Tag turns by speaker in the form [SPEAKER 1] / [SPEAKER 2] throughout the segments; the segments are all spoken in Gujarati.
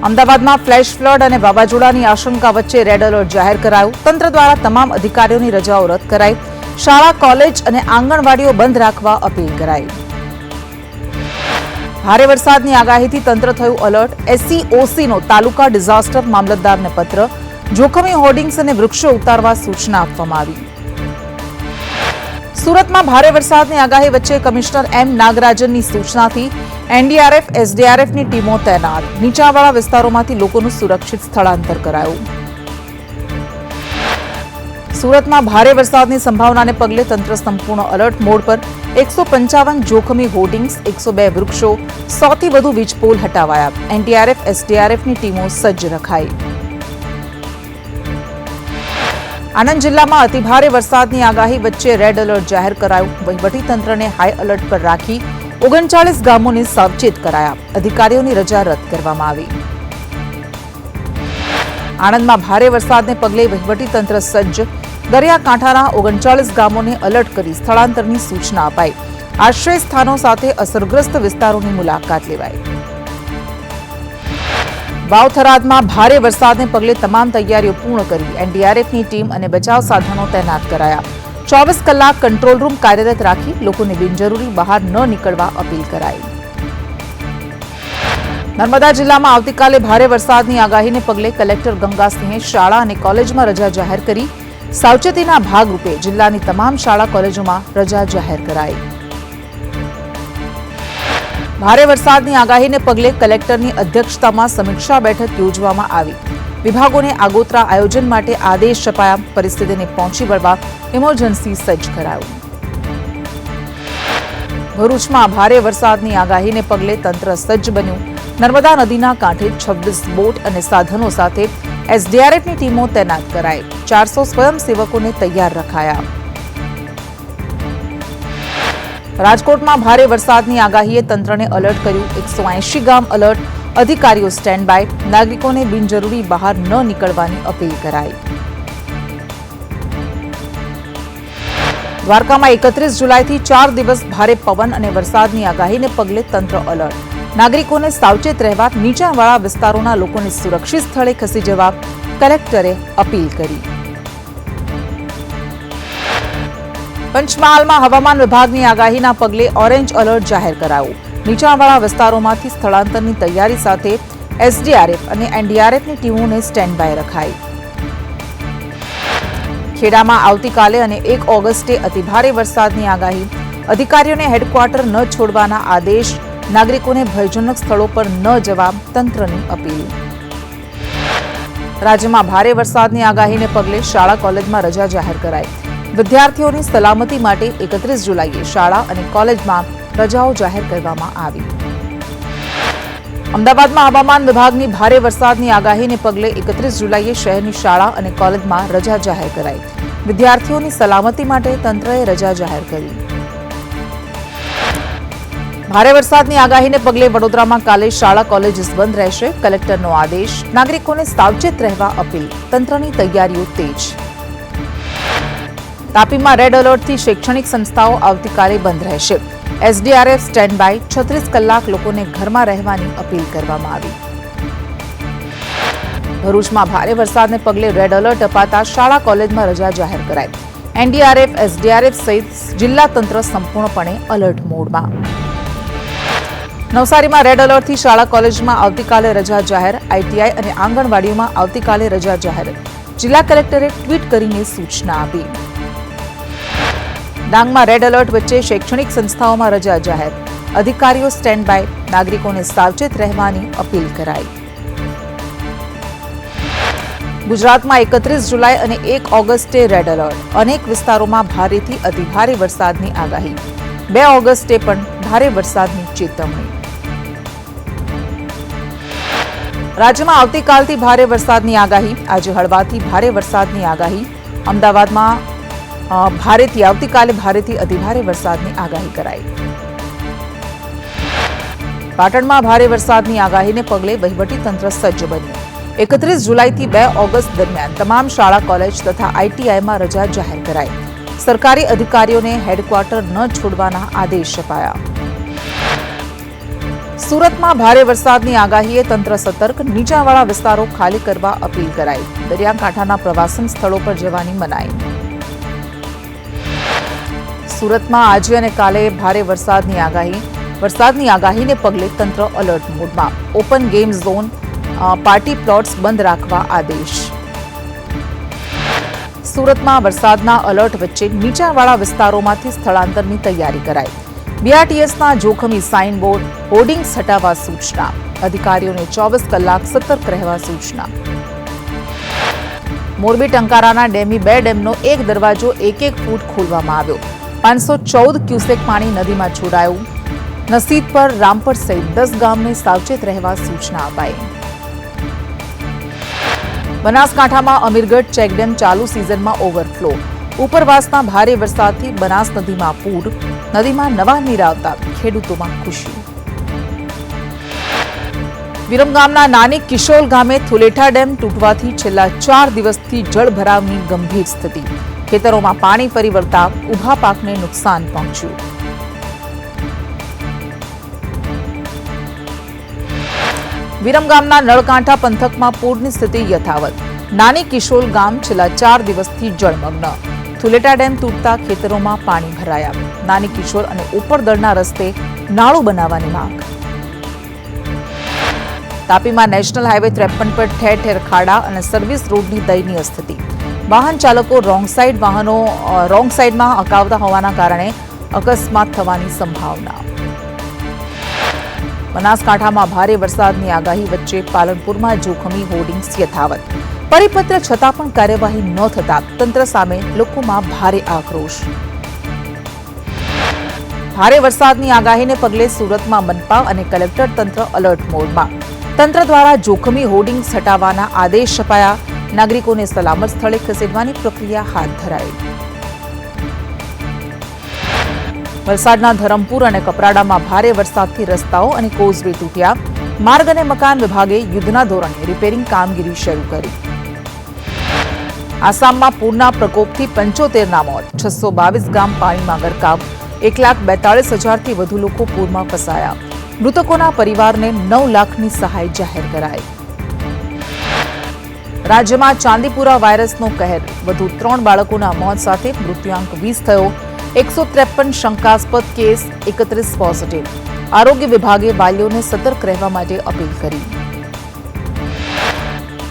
[SPEAKER 1] અમદાવાદમાં ફ્લેશ ફ્લડ અને વાવાઝોડાની આશંકા વચ્ચે રેડ એલર્ટ જાહેર કરાયું. તંત્ર દ્વારા તમામ અધિકારીઓની રજાઓ રદ કરાઈ. શાળા, કોલેજ અને આંગણવાડીઓ બંધ રાખવા અપીલ કરાઈ. ભારે વરસાદની આગાહીથી તંત્ર થયું એલર્ટ. SCOCનો તાલુકા ડિઝાસ્ટર મામલતદારને પત્ર. જોખમી હોર્ડિંગ્સ અને વૃક્ષો ઉતારવા સૂચના આપવામાં આવી. સુરતમાં ભારે વરસાદની આગાહી વચ્ચે કમિશનર M. નાગરાજનની સૂચનાથી NDRF, SDRFની ટીમો તૈનાત. નીચાણવાળા વિસ્તારોમાંથી લોકોનું સુરક્ષિત સ્થળાંતર કરાયું. સુરતમાં ભારે વરસાદની સંભાવનાને પગલે તંત્ર સંપૂર્ણ એલર્ટ મોડ પર. 155 જોખમી હોર્ડિંગ્સ, 102 વૃક્ષો, 100થી વધુ વીજપોલ હટાવાયા. NDRF, SDRFની ટીમો સજ્જ રખાઈ. આણંદ જિલ્લામાં અતિભારે વરસાદની આગાહી વચ્ચે રેડ એલર્ટ જાહેર કરાયું. વહીવટીતંત્રને હાઈ એલર્ટ પર રાખી 39 ગામોને સાવચેત કરાયા. અધિકારીઓની રજા રદ કરવામાં આવી. આણંદમાં ભારે વરસાદને પગલે વહીવટીતંત્ર સજ્જ. દરિયાકાંઠાના 39 ગામોને એલર્ટ કરી સ્થળાંતરની સૂચના અપાઈ. આશ્રય સ્થાનો સાથે અસરગ્રસ્ત વિસ્તારોની મુલાકાત લેવાઈ. વાવ-થરાદમાં ભારે વરસાદને પગલે તમામ તૈયારીઓ પૂર્ણ કરી. NDRFની ટીમ અને બચાવ સાધનો તૈનાત કરાયા. 24 કલાક કંટ્રોલ રૂમ કાર્યરત રાખી લોકોને બિનજરૂરી બહાર ન નીકળવા અપીલ કરાઈ. નર્મદા જિલ્લામાં આવતીકાલે ભારે વરસાદની આગાહીને પગલે કલેક્ટર ગંગાસિંહે શાળા અને કોલેજમાં રજા જાહેર કરી. સાવચેતીના ભાગરૂપે જિલ્લાની તમામ શાળા કોલેજોમાં રજા જાહેર કરાઈ. ભારે વરસાદની આગાહીને પગલે કલેક્ટરની અધ્યક્ષતામાં સમીક્ષા બેઠક યોજવામાં આવી. વિભાગોને આગોતરા આયોજન માટે આદેશ અપાયા. પરિસ્થિતિને પહોંચી વળવા ઇમરજન્સી સજ્જ કરાયું. ભરૂચમાં ભારે વરસાદની આગાહીને પગલે તંત્ર સજ્જ બન્યું. નર્મદા નદીના કાંઠે 26 બોટ અને સાધનો સાથે SDRFની ટીમો તૈનાત કરાઈ. 400 સ્વયંસેવકોને તૈયાર રખાયા. રાજકોટમાં ભારે વરસાદની આગાહીએ તંત્રને એલર્ટ કર્યું. 180 ગામ એલર્ટ. અધિકારીઓ સ્ટેન્ડ બાય. નાગરિકોને બિનજરૂરી બહાર ન નીકળવાની અપીલ કરાઈ. દ્વારકામાં 31 જુલાઈથી 4 દિવસ ભારે પવન અને વરસાદની આગાહીને પગલે તંત્ર એલર્ટ. નાગરિકોને સાવચેત રહેવા, નીચાણવાળા વિસ્તારોના લોકોને સુરક્ષિત સ્થળે ખસી જવા કલેક્ટરે અપીલ કરી. પંચમહાલમાં હવામાન વિભાગની આગાહીના પગલે ઓરેન્જ એલર્ટ જાહેર કરાયું. નીચાણવાળા વિસ્તારોમાંથી સ્થળાંતરની તૈયારી સાથે SDRF અને NDRFની ટીમોને સ્ટેન્ડ બાય રખાઈ. ખેડામાં આવતીકાલે અને 1 ઓગસ્ટે અતિભારે વરસાદની આગાહી. અધિકારીઓને હેડક્વાર્ટર ન છોડવાના આદેશ. નાગરિકોને ભયજનક સ્થળો પર ન જવા તંત્રની અપીલ. રાજ્યમાં ભારે વરસાદની આગાહીને પગલે શાળા કોલેજમાં રજા જાહેર કરાઈ. વિદ્યાર્થીઓની સલામતી માટે 31 જુલાઈએ શાળા અને કોલેજમાં રજાઓ જાહેર કરવામાં આવી. અમદાવાદમાં હવામાન વિભાગની ભારે વરસાદની આગાહીને પગલે 31 જુલાઈએ શહેરની શાળા અને કોલેજમાં રજા જાહેર કરાઈ. વિદ્યાર્થીઓની સલામતી માટે તંત્રએ રજા જાહેર કરી. ભારે વરસાદની આગાહીને પગલે વડોદરામાં કાલે શાળા કોલેજીસ બંધ રહેશે. કલેક્ટરનો આદેશ. નાગરિકોને સાવચેત રહેવા અપીલ. તંત્રની તૈયારીઓ તેજ. તાપીમાં રેડ એલર્ટથી શૈક્ષણિક સંસ્થાઓ આવતીકાલે બંધ રહેશે. SDRF stand by. 36 કલાક લોકોને ઘરમાં રહેવાની અપીલ કરવામાં આવી. ભરૂચમાં ભારે વરસાદને પગલે રેડ એલર્ટ અપાતા શાળા કોલેજમાં રજા જાહેર કરાઈ. NDRF, SDRF સહિત જિલ્લા તંત્ર સંપૂર્ણપણે એલર્ટ મોડમાં. નવસારીમાં રેડ એલર્ટથી શાળા કોલેજમાં આવતીકાલે રજા જાહેર. ITI અને આંગણવાડીઓમાં આવતીકાલે રજા જાહેર. જિલ્લા કલેક્ટરે ટ્વીટ કરીને સૂચના આપી. ડાંગમાં રેડ એલર્ટ વચ્ચે શૈક્ષણિક સંસ્થાઓમાં રજા જાહેર. અધિકારીઓ સ્ટેન્ડ બાય. નાગરિકોને સાવચેત રહેવાની અપીલ કરાઈ. ગુજરાતમાં 31 જુલાઈ અને 1 ઓગસ્ટે રેડ એલર્ટ. અનેક વિસ્તારોમાં ભારેથી અતિભારે વરસાદની આગાહી. 2 ઓગસ્ટે પણ ભારે વરસાદની ચેતવણી. રાજ્યમાં આવતીકાલથી ભારે વરસાદની આગાહી. આજે હળવાથી ભારે વરસાદની આગાહી. અમદાવાદમાં આવતીકાલે ભારેથી અતિભારે વરસાદની આગાહી કરાઈ. પાટણમાં ભારે વરસાદની આગાહીને પગલે વહીવટીતંત્ર સજ્જ બન્યું. 31 જુલાઈથી 2 ઓગસ્ટ દરમિયાન તમામ શાળા કોલેજ તથા ITIમાં રજા જાહેર કરાઈ. સરકારી અધિકારીઓને હેડક્વાર્ટર ન છોડવાના આદેશ અપાયા. સુરતમાં ભારે વરસાદની આગાહીએ તંત્ર સતર્ક, નીચાણવાળા વિસ્તારો ખાલી કરવા અપીલ કરાઈ. દરિયાકાંઠાના પ્રવાસન સ્થળો પર જવાની મનાઈ. સુરતમાં આજે અને કાલે ભારે વરસાદની આગાહીને પગલે તંત્ર એલર્ટ મોડમાં. Open game zone, party plots બંધ રાખવા આદેશ. સુરતમાં વરસાદના એલર્ટ વચ્ચે નીચાણવાળા વિસ્તારોમાંથી સ્થળાંતરની તૈયારી કરાઈ. બીઆરટીએસના જોખમી સાઇનબોર્ડ, હોર્ડિંગ્સ હટાવવા સૂચના. અધિકારીઓને 24 કલાક સતર્ક રહેવા સૂચના. મોરબી ટંકારાના ડેમી 2 ડેમનો એક દરવાજો 1 ફૂટ ખોલવામાં આવ્યો. 514 ક્યુસેક પાણી નદીમાં છોડાયું. નસીદપર, રામપર સહિત 10 ગામને સાવચેત રહેવા સૂચના અપાઈ. બનાસકાંઠામાં અમીરગઢ ચેકડેમ ચાલુ સિઝનમાં ઓવરફ્લો. ઉપરવાસના ભારે વરસાદથી બનાસ નદીમાં પૂર. નદીમાં નવા નીર આવતા ખેડૂતોમાં ખુશી. વિરમગામના નાની કિશોલ ગામે થુલેઠા ડેમ તૂટવાથી છેલ્લા 4 દિવસથી જળભરાવની ગંભીર સ્થિતિ. ખેતરોમાં પાણી ફરી વળતા ઊભા પાકને નુકસાન પહોંચ્યું. વિરમગામના નળકાંઠા પંથકમાં પૂરની સ્થિતિ યથાવત. નાની કિશોલ ગામ છેલ્લા 4 દિવસથી જળમગ્ન. થુલેટા ડેમ તૂટતા ખેતરોમાં પાણી ભરાયા. નાની કિશોર અને ઉપરદળના રસ્તે નાળું બનાવવાની માંગ. તાપીમાં નેશનલ હાઈવે 53 પર ઠેર ઠેર ખાડા અને સર્વિસ રોડની દયનીય સ્થિતિ. વાહન ચાલકો રોંગ સાઈડમાં હકાવતા હોવાના કારણે અકસ્માત થવાની સંભાવના. બનાસકાંઠામાં ભારે વરસાદની આગાહી વચ્ચે પાલનપુરમાં જોખમી હોર્ડિંગ્સ યથાવત. પરિપત્ર છતાં પણ કાર્યવાહી ન થતા તંત્ર સામે લોકોમાં ભારે આક્રોશ. ભારે વરસાદની આગાહીને પગલે સુરતમાં મનપા અને કલેક્ટર તંત્ર એલર્ટ મોડમાં. તંત્ર દ્વારા જોખમી હોર્ડિંગ્સ હટાવવાના આદેશ અપાયા. નાગરિકોને સલામત સ્થળે ખસેડવાની પ્રક્રિયા હાથ ધરાઈ. વલસાડના ધરમપુર અને કપરાડામાં ભારે વરસાદથી રસ્તાઓ અને કોઝવે તૂટ્યા. માર્ગ અને મકાન વિભાગે યુદ્ધના ધોરણે રિપેરિંગ કામગીરી શરૂ કરી. આસામમાં પૂરના પ્રકોપથી 75ના મોત, 622 ગામ પાણીમાં ગરકાવ. 1,42,000થી વધુ લોકો પૂરમાં ફસાયા. મૃતકોના પરિવારને 9 લાખની સહાય જાહેર કરાઈ. રાજ્યમાં ચાંદીપુરા વાયરસનો કહેર. વધુ 3 બાળકોના મોત સાથે મૃત્યુઆંક 20 થયો. 153 શંકાસ્પદ કેસ, 31 પોઝિટિવ. આરોગ્ય વિભાગે વાલીઓને સતર્ક રહેવા માટે અપીલ કરી.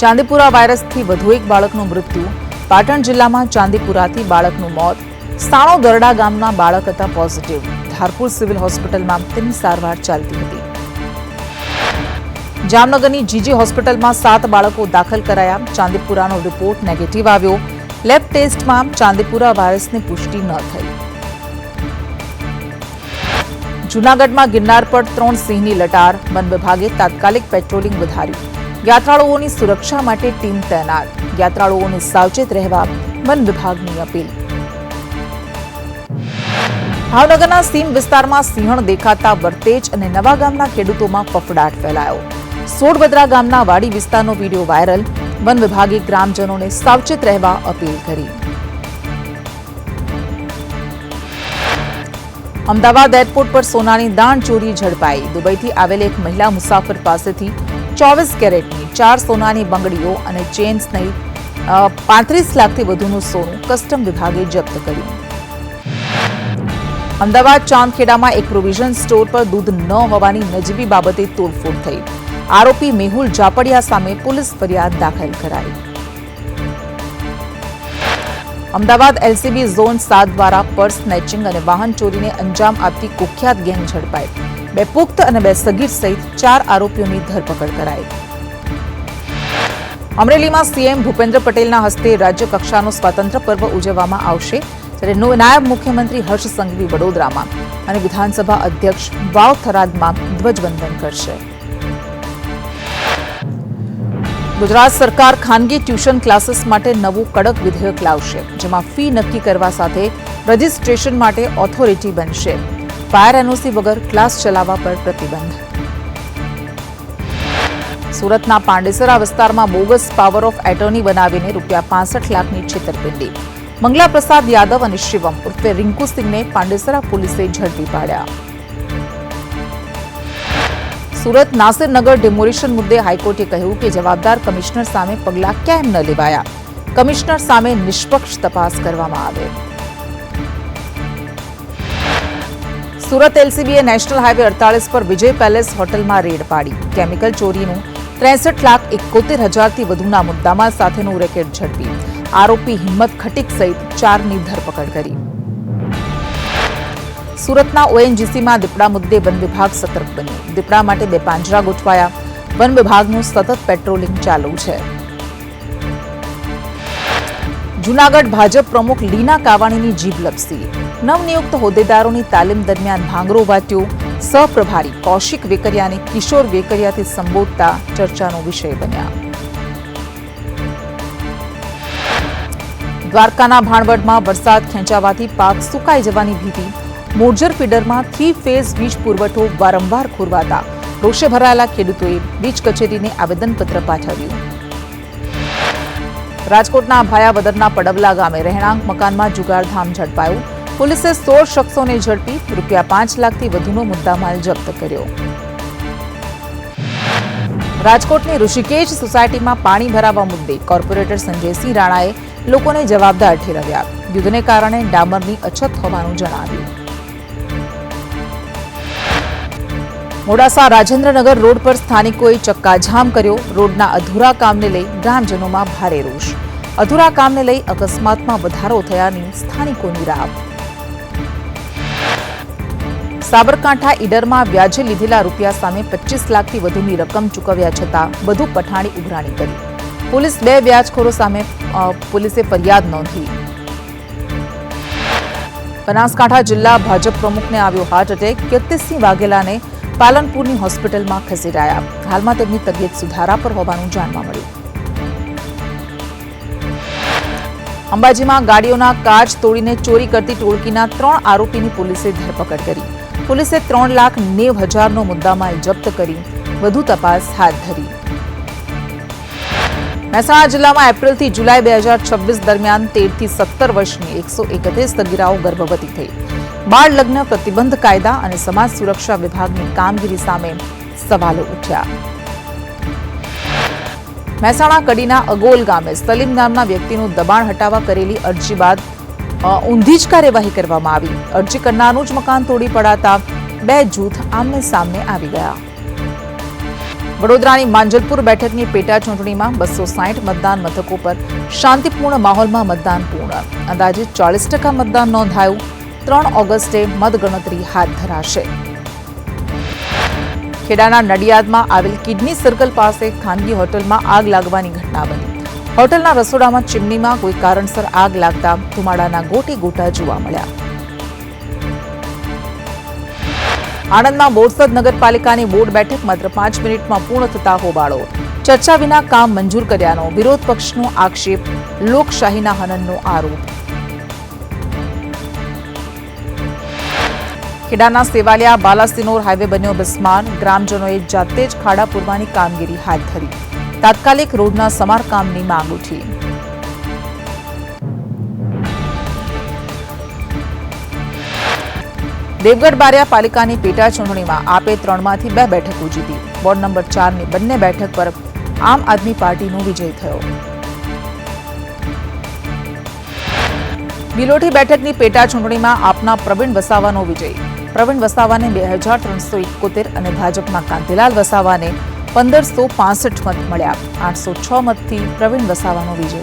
[SPEAKER 1] ચાંદીપુરા વાયરસથી વધુ એક બાળકનું મૃત્યુ. પાટણ જિલ્લામાં ચાંદીપુરાથી બાળકનું મોત. સાણો દરડા ગામના બાળક હતા પોઝિટિવ. ધારપુર સિવિલ હોસ્પિટલમાં તેની સારવાર ચાલતી હતી. જામનગરની જીજી હોસ્પિટલમાં 7 બાળકો દાખલ કરાયા. ચાંદીપુરાનો રિપોર્ટ નેગેટિવ આવ્યો. લેબ ટેસ્ટમાં ચાંદીપુરા વાયરસની પુષ્ટિ ન થઈ. જૂનાગઢમાં ગિરનાર પર 3 સિંહની લટાર. વન વિભાગે તાત્કાલિક પેટ્રોલિંગ વધાર્યું. યાત્રાળુઓની સુરક્ષા માટે ટીમ તૈનાત. યાત્રાળુઓને સાવચેત રહેવા વન વિભાગની અપીલ. ભાવનગરના સીમ વિસ્તારમાં સિંહણ દેખાતા વરતેજ અને નવા ગામના ખેડૂતોમાં ફફડાટ ફેલાયો. સોડવદરા ગામના વાડી વિસ્તારનો વિડીયો વાયરલ. વન વિભાગે ગ્રામજનોને સાવચેત રહેવા અપીલ કરી. અમદાવાદ એરપોર્ટ પર સોનાની દાણચોરી ઝડપાઈ. દુબઈથી આવેલ એક મહિલા મુસાફર પાસેથી 24 કેરેટની 4 સોનાની બંગડીઓ અને ચેન સહિત 35 લાખથી વધુનું સોનું કસ્ટમ વિભાગે જપ્ત કર્યું. અમદાવાદ ચાંદખેડામાં એક પ્રોવિઝન સ્ટોર પર દૂધ ન હોવાની નજીવી બાબતે તોડફોડ થઈ. આરોપી મેહુલ જાપડિયા સામે પોલીસ ફરિયાદ દાખલ કરાઈ. અમદાવાદ એલસીબી ઝોન 7 દ્વારા પર્સ સ્નેચિંગ અને વાહન ચોરીને અંજામ આપતી કુખ્યાત ગેંગ ઝડપાઈ. 2 પુખ્ત અને 2 સગીર સહિત 4 આરોપીઓની ધરપકડ કરાઈ. અમરેલીમાં સીએમ ભૂપેન્દ્ર પટેલના હસ્તે રાજ્ય કક્ષાનો સ્વાતંત્ર્ય પર્વ ઉજવવામાં આવશે. ત્યારે નાયબ મુખ્યમંત્રી હર્ષ સંઘવી વડોદરામાં અને વિધાનસભા અધ્યક્ષ વાવ થરાદમાં ધ્વજવંદન કરશે. ગુજરાત સરકાર ખાનગી ટ્યુશન ક્લાસીસ માટે નવું કડક વિધેયક લાવશે, જેમાં ફી નક્કી કરવા સાથે રજીસ્ટ્રેશન માટે ઓથોરિટી બનશે. ફાયર એનઓસી વગર ક્લાસ ચલાવવા પર પ્રતિબંધ. સુરતના પાંડેસરા વિસ્તારમાં બોગસ પાવર ઓફ એટર્ની બનાવીને ₹65 લાખની છેતરપિંડી. મંગલા પ્રસાદ યાદવ અને શિવમ ઉર્ફે રિંકુ સિંહને પાંડેસરા પોલીસે ઝડપી પાડ્યા. સુરત નાસિરનગર ડિમોલિશન મુદ્દે હાઈકોર્ટે કહ્યું કે જવાબદાર કમિશનર સામે પગલાં કેમ ન લેવાયા. કમિશનર સામે નિષ્પક્ષ તપાસ કરવામાં આવે. સુરત એલસીબીએ નેશનલ હાઈવે 48 પર વિજય પેલેસ હોટલમાં રેડ પાડી. કેમિકલ ચોરીનું 63,71,000થી વધુના મુદ્દામાલ સાથેનું રેકેટ ઝડપી. આરોપી હિંમત ખટીક સહિત 4ની ધરપકડ કરી. સુરતના ઓએનજીસીમાં દીપડા મુદ્દે વન વિભાગ સતર્ક બન્યું. દીપડા માટે 2 પાંજરા ગોઠવાયા. વન વિભાગનું સતત પેટ્રોલિંગ ચાલુ છે. જૂનાગઢ ભાજપ પ્રમુખ લીના કાવાણીની જીભ લપસી. નવનિયુક્ત હોદ્દેદારોની તાલીમ દરમિયાન ભાંગરો વાટ્યો. સહપ્રભારી કૌશિક વેકરિયાને કિશોર વેકરિયાથી સંબોધતા ચર્ચાનો વિષય બન્યા. દ્વારકાના ભાણવડમાં વરસાદ ખેંચાવાથી પાક સુકાઈ જવાની ભીતિ. મોરજર ફીડરમાં 3 ફેઝ વીજ પુરવઠો વારંવાર ખોરવાતા રોષે ભરાયેલા ખેડૂતોએ વીજ કચેરીને આવેદનપત્ર પાઠવ્યું. રાજકોટના ભાયાવદરના પડવલા ગામે રહેણાંક મકાનમાં જુગારધામ ઝડપાયું. પોલીસે 16 શખ્સોને ઝડપી ₹5 લાખથી વધુનો મુદ્દામાલ જપ્ત કર્યો. રાજકોટની ઋષિકેશ સોસાયટીમાં પાણી ભરાવા મુદ્દે કોર્પોરેટર સંજયસિંહ રાણાએ લોકોને જવાબદાર ઠેરવ્યા. યુદ્ધને કારણે ડામરની અછત હોવાનું જણાવ્યું. મોડાસા રાજેન્દ્રનગર રોડ પર સ્થાનિકોએ ચક્કાજામ કર્યો. રોડના અધૂરા કામને લઈ ગ્રામજનોમાં ભારે રોષ. અધૂરા કામને લઈ અકસ્માતમાં વધારો થયાની સ્થાનિકોની રાવ. સાબરકાંઠા ઈડરમાં વ્યાજે લીધેલા રૂપિયા સામે 25 લાખથી વધુની રકમ ચૂકવ્યા છતાં વધુ પઠાણી ઉઘરાણી કરી. પોલીસ 2 વ્યાજખોરો સામે પોલીસે ફરિયાદ નોંધી. બનાસકાંઠા જિલ્લા ભાજપ પ્રમુખને આવ્યો હાર્ટ એટેક. કીર્તિસિંહ વાઘેલાને પાલનપુરની હોસ્પિટલમાં ખસેડાયા. હાલમાં તેમની તબિયત સુધારા પર હોવાનું જાણવા મળ્યું. અંબાજીમાં ગાડીઓના કાચ તોડીને ચોરી કરતી ટોળકીના 3 આરોપીની પોલીસે ધરપકડ કરી. પોલીસે 3,90,000નો મુદ્દામાલ જપ્ત કરી વધુ તપાસ હાથ ધરી. મહેસાણા જિલ્લામાં એપ્રિલથી જુલાઈ 2026 દરમિયાન 13 થી 17 વર્ષની 131 સગીરાઓ ગર્ભવતી થઈ. બાળ લગ્ન પ્રતિબંધ કાયદા અને સમાજ સુરક્ષા વિભાગની કામગીરી સામે સવાલો ઉઠ્યા. મહેસાણા કડીના અગોલ ગામે સલીમ નામના વ્યક્તિનું દબાણ હટાવવા કરેલી અરજી બાદ ઊંધી જ કાર્યવાહી કરવામાં આવી. અરજી કરનારનું જ મકાન તોડી પડાતા 2 જૂથ આમને સામને આવી ગયા. વડોદરાની માંજલપુર બેઠકની પેટા ચૂંટણીમાં 260 મતદાન મથકો પર શાંતિપૂર્ણ માહોલમાં મતદાન પૂર્ણ. અંદાજે 40% મતદાન નોંધાયું. 3 ઓગસ્ટે મતગણતરી હાથ ધરાશે. ખેડાના નડિયાદમાં આવેલ કિડની સર્કલ પાસે ખાનગી હોટલમાં આગ લાગવાની ઘટના બની. હોટલના રસોડામાં ચીમનીમાં કોઈ કારણસર આગ લાગતા ધુમાડાના ગોટે ગોટા જોવા મળ્યા. આણંદમાં બોરસદ નગરપાલિકાની બોર્ડ બેઠક માત્ર 5 મિનિટમાં પૂર્ણ થતા હોબાળો. ચર્ચા વિના કામ મંજૂર કર્યાનો વિરોધ પક્ષનો આક્ષેપ. લોકશાહીના હનનનો આરોપ. ખેડાના સેવાલિયા બાલાસિનોર હાઈવે બન્યો બિસ્માર. ગ્રામજનોએ જાતે જ ખાડા પૂરવાની કામગીરી હાથ ધરી. તાત્કાલિક રોડના સમારકામની માંગ ઉઠી. દેવગઢ બારિયા પાલિકાની પેટા ચૂંટણીમાં આપે 3માંથી 2 બેઠકો જીતી. વોર્ડ નંબર 4ની બંને બેઠક પર આમ આદમી પાર્ટીનો વિજય થયો. બિલોટી બેઠકની પેટા ચૂંટણીમાં આપના પ્રવીણ વસાવાનો વિજય. પ્રવીણ વસાવાને 2,371 અને ભાજપના કાંતિલાલ વસાવાને 1,565 મત મળ્યા. 806 મતથી પ્રવીણ વસાવાનો વિજય.